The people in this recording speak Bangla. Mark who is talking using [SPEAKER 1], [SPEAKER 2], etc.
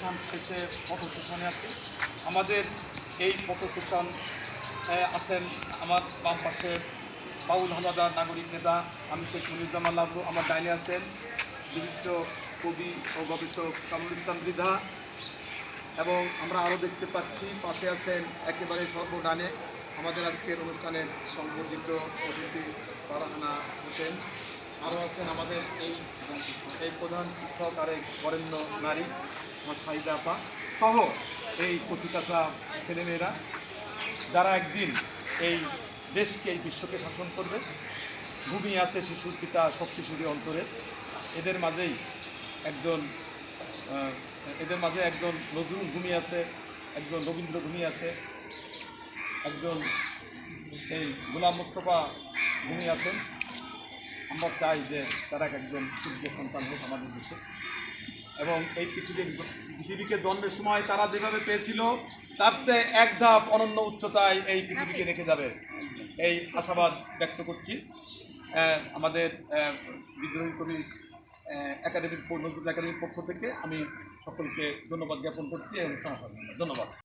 [SPEAKER 1] অনুষ্ঠান শেষে ফটো সেশনে আছে। আমাদের এই ফটো সেশন আছেন আমার বাম পাশে বাউল হাওলাদার, নাগরিক নেতা, আমি শেখ মনিরুজ্জামান লাবলু। আমার ডাইনে আছেন বিশিষ্ট কবি ও গবেষক কামরুল ইসলাম মৃধা, এবং আমরা আরও দেখতে পাচ্ছি পাশে আছেন একেবারে সর্বডানে আমাদের আজকের অনুষ্ঠানের সংবর্ধিত অতিথি ফারহানা হোসেন। আরও আছেন আমাদের এই প্রধান শিক্ষক আরেক বরেণ্য নারী আমার শাহিদা আপা সহ এই কচিকাঁচা ছেলেমেয়েরা, যারা একদিন এই দেশকে, এই বিশ্বকে শাসন করবে। ঘুমিয়ে আছে শিশুর পিতা সব শিশুরই অন্তরে। এদের মাঝে একজন নজরুল ঘুমিয়ে আছে, একজন রবীন্দ্র ঘুমিয়ে আছে, একজন সেই গোলাম মোস্তফা ঘুমিয়ে আছেন। আমরা চাই যে তারা একজন সূর্য সন্তান হোক আমাদের দেশে, এবং এই পৃথিবীকে জন্মের সময় তারা যেভাবে পেয়েছিল তার চেয়ে এক ধাপ অনন্য উচ্চতায় এই পৃথিবীকে রেখে যাবে, এই আশাবাদ ব্যক্ত করছি। আমাদের বিদ্রোহী কবি নজরুল একাডেমির পক্ষ থেকে আমি সকলকে ধন্যবাদ জ্ঞাপন করছি। ধন্যবাদ।